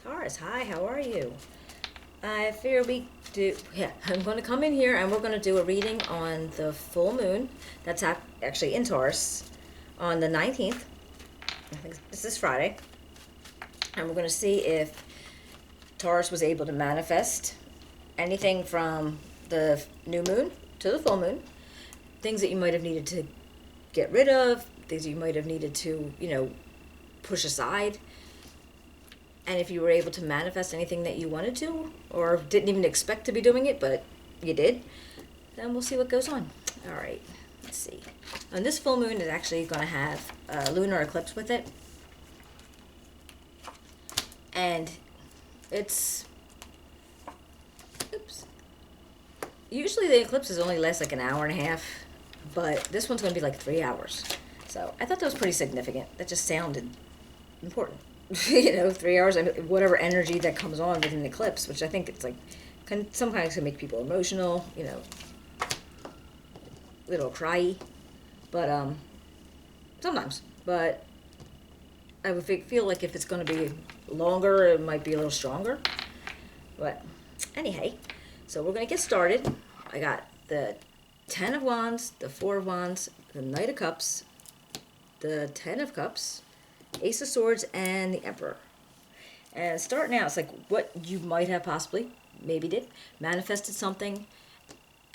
Taurus, hi, how are you? I figure I'm going to come in here and we're going to do a reading on the full moon that's actually in Taurus on the 19th. I think this is Friday. And we're going to see if Taurus was able to manifest anything from the new moon to the full moon, things that you might have needed to get rid of, things you might have needed to, push aside. And if you were able to manifest anything that you wanted to, or didn't even expect to be doing it, but you did, then we'll see what goes on. All right, let's see. And this full moon is actually going to have a lunar eclipse with it. And it's, oops. Usually the eclipses only last like an hour and a half, but this one's going to be like 3 hours. So I thought that was pretty significant. That just sounded important. 3 hours, whatever energy that comes on with an eclipse, which I think it's like, sometimes can make people emotional, a little cryy, but sometimes. But I would feel like if it's going to be longer, it might be a little stronger. But anyhow, so we're going to get started. I got the Ten of Wands, the Four of Wands, the Knight of Cups, the Ten of Cups, Ace of Swords, and the Emperor. And starting out, it's like what you might have possibly, maybe did, manifested something.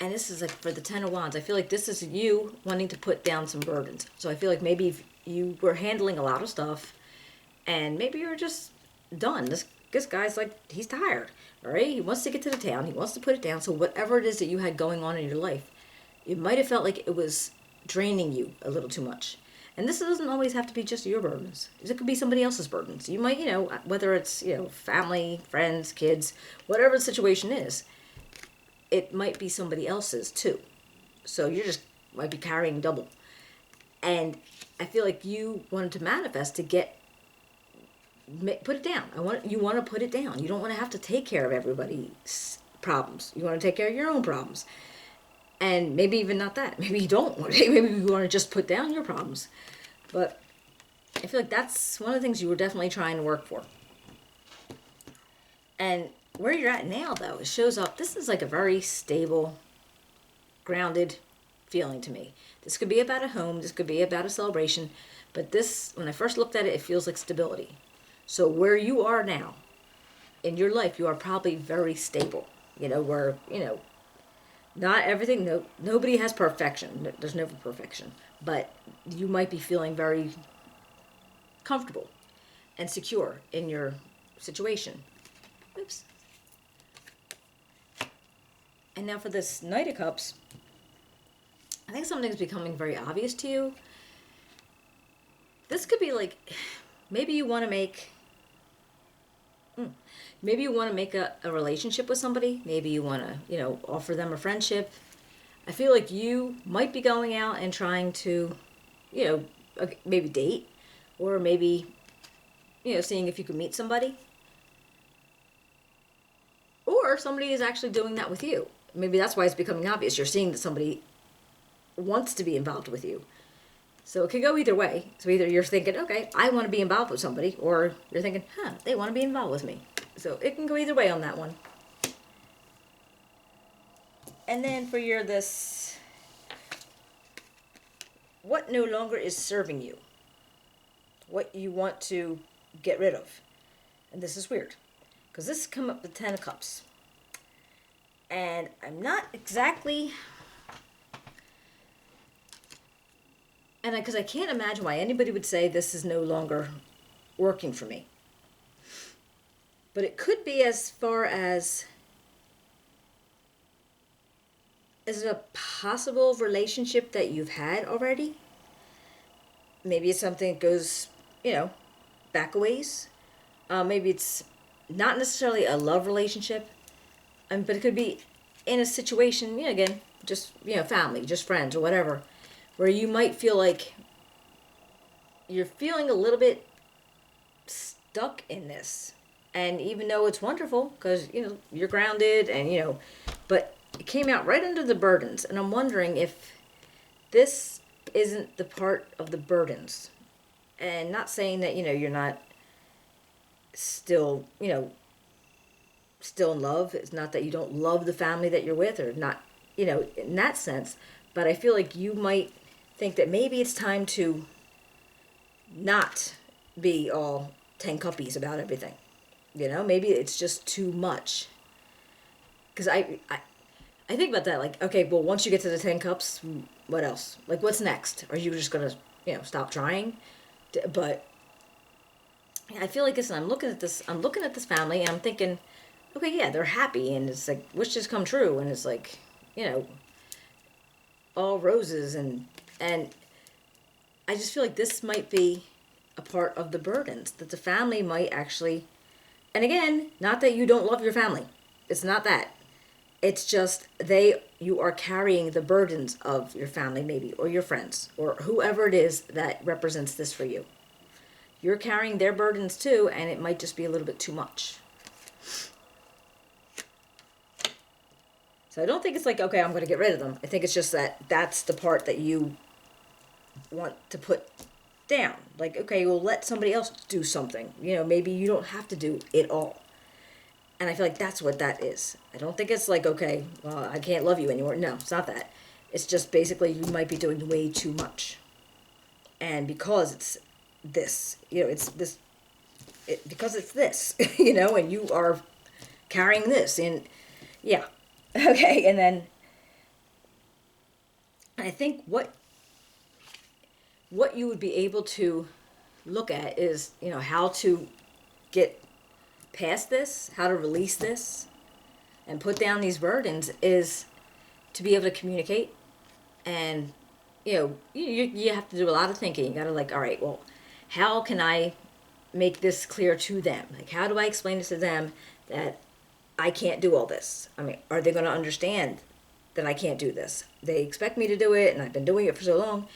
And this is like for the Ten of Wands. I feel like this is you wanting to put down some burdens. So I feel like maybe if you were handling a lot of stuff, and maybe you're just done. This guy's like, he's tired, all right? He wants to get to the town. He wants to put it down. So whatever it is that you had going on in your life, it might have felt like it was draining you a little too much. And this doesn't always have to be just your burdens. It could be somebody else's burdens. You might, whether it's, family, friends, kids, whatever the situation is, it might be somebody else's too. So you just might be carrying double. And I feel like you wanted to manifest to put it down. You want to put it down. You don't want to have to take care of everybody's problems. You want to take care of your own problems. And maybe even not that. Maybe you don't want to. Maybe you want to just put down your problems. But I feel like that's one of the things you were definitely trying to work for. And where you're at now, though, it shows up. This is like a very stable, grounded feeling to me. This could be about a home. This could be about a celebration. But this, when I first looked at it, it feels like stability. So where you are now in your life, you are probably very stable. Not everything, nobody has perfection. There's never perfection. But you might be feeling very comfortable and secure in your situation. Oops. And now for this Knight of Cups, I think something's becoming very obvious to you. This could be like, maybe you want to make a relationship with somebody. Maybe you want to, offer them a friendship. I feel like you might be going out and trying to, maybe date, or maybe, seeing if you can meet somebody. Or somebody is actually doing that with you. Maybe that's why it's becoming obvious. You're seeing that somebody wants to be involved with you. So it could go either way. So either you're thinking, okay, I want to be involved with somebody, or you're thinking, they want to be involved with me. So it can go either way on that one. And then for what no longer is serving you, what you want to get rid of. And this is weird, because this come up the Ten of Cups. And I'm not exactly... And because I can't imagine why anybody would say this is no longer working for me. But it could be as far as, is it a possible relationship that you've had already? Maybe it's something that goes, back a ways. Maybe it's not necessarily a love relationship, but it could be in a situation, again, just, family, just friends or whatever, where you might feel like you're feeling a little bit stuck in this. And even though it's wonderful, because, you're grounded and, but it came out right under the burdens. And I'm wondering if this isn't the part of the burdens. And not saying that, you're not still, still in love. It's not that you don't love the family that you're with, or not, in that sense. But I feel like you might think that maybe it's time to not be all 10 cuppies about everything. Maybe it's just too much. Because I think about that, like, okay, well, once you get to the 10 cups, what else? Like, what's next? Are you just going to, stop trying? But I feel like, listen, I'm looking at this family, and I'm thinking, okay, yeah, they're happy, and it's like, wishes come true, and it's like, all roses, and I just feel like this might be a part of the burdens that the family might actually, and again, not that you don't love your family. It's not that. It's just you are carrying the burdens of your family, maybe, or your friends, or whoever it is that represents this for you. You're carrying their burdens too, and it might just be a little bit too much. So I don't think it's like, okay, I'm going to get rid of them. I think it's just that's the part that you want to put down. Like, okay, well, let somebody else do something. Maybe you don't have to do it all. And I feel like that's what that is. I don't think it's like, okay, well, I can't love you anymore. No, it's not that. It's just basically you might be doing way too much. And because it's this, it's this, because it's this, and you are carrying this. And yeah. Okay, and then I think what you would be able to look at is, how to get past this, how to release this, and put down these burdens is to be able to communicate. And, you have to do a lot of thinking. You got to all right, well, how can I make this clear to them? Like, how do I explain it to them that I can't do all this? I mean, are they going to understand that I can't do this? They expect me to do it, and I've been doing it for so long.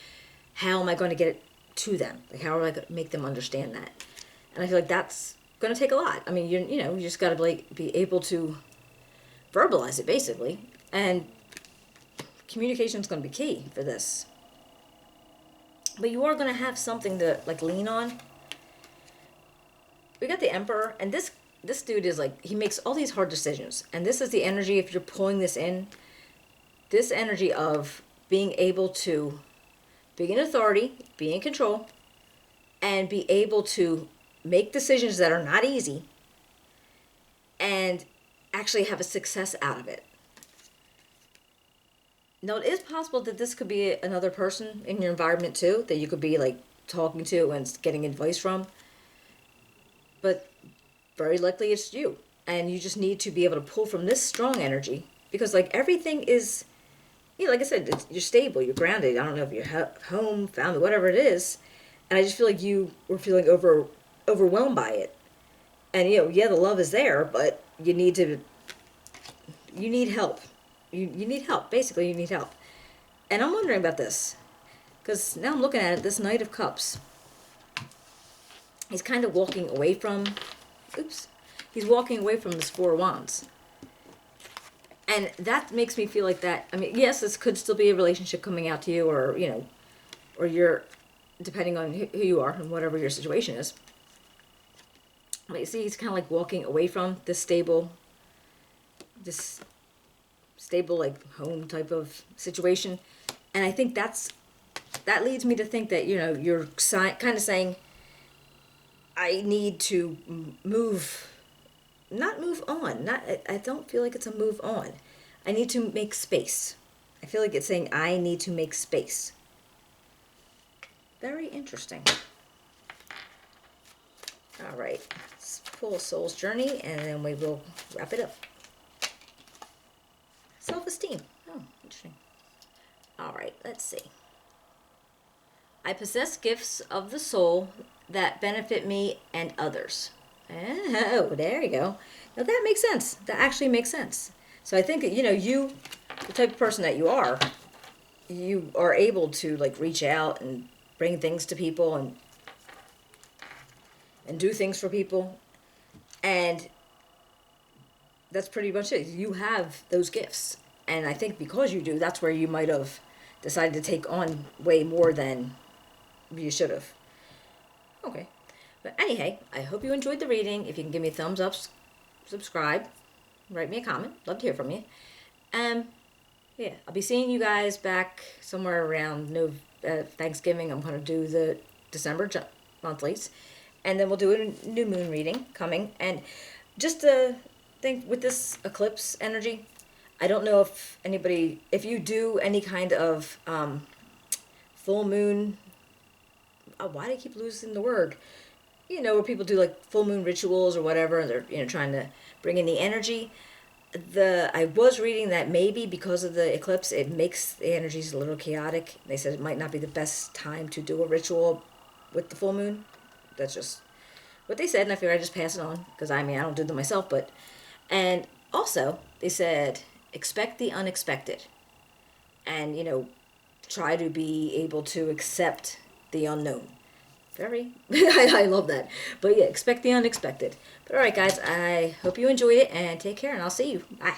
How am I going to get it to them? Like, how am I going to make them understand that? And I feel like that's going to take a lot. I mean, you just got to be able to verbalize it, basically. And communication is going to be key for this. But you are going to have something to lean on. We got the Emperor, and this dude is he makes all these hard decisions. And this is the energy, if you're pulling this in, this energy of being able to be in authority, be in control, and be able to make decisions that are not easy and actually have a success out of it. Now, it is possible that this could be another person in your environment too, that you could be talking to and getting advice from. But very likely it's you. And you just need to be able to pull from this strong energy, because everything is, like I said, you're stable, you're grounded. I don't know if you're home, family, whatever it is. And I just feel like you were feeling overwhelmed by it. And, the love is there, but you need help. You need help. Basically, you need help. And I'm wondering about this, because now I'm looking at it, this Knight of Cups. He's kind of walking away from, he's walking away from this Four of Wands. And that makes me feel like that, I mean, yes, this could still be a relationship coming out to you, or, or you're, depending on who you are and whatever your situation is. But you see, he's kind of walking away from this stable, home type of situation. And I think that leads me to think that, you're kind of saying, I need to not move on. I don't feel like it's a move on. I need to make space. I feel like it's saying I need to make space. Very interesting. All right, let's pull Soul's Journey, and then we will wrap it up. Self-esteem. Oh, interesting. All right, let's see. I possess gifts of the soul that benefit me and others. Oh, there you go. Now that makes sense. That actually makes sense. So I think, you, the type of person that you are able to reach out and bring things to people and do things for people. And that's pretty much it. You have those gifts. And I think because you do, that's where you might have decided to take on way more than you should have. Okay. But anyhow, I hope you enjoyed the reading. If you can give me a thumbs up, subscribe, write me a comment. Love to hear from you. Yeah, I'll be seeing you guys back somewhere around Thanksgiving. I'm going to do the December monthlies. And then we'll do a new moon reading coming. And just to think with this eclipse energy, I don't know if you do any kind of full moon, why do I keep losing the word? Where people do like full moon rituals or whatever, and they're trying to bring in the energy. I was reading that maybe because of the eclipse, it makes the energies a little chaotic. They said it might not be the best time to do a ritual with the full moon. That's just what they said, and I figured I'd just pass it on, because I don't do them myself, and also, they said, expect the unexpected, and, try to be able to accept the unknown. I love that. But yeah, expect the unexpected. But alright guys, I hope you enjoyed it, and take care, and I'll see you. Bye.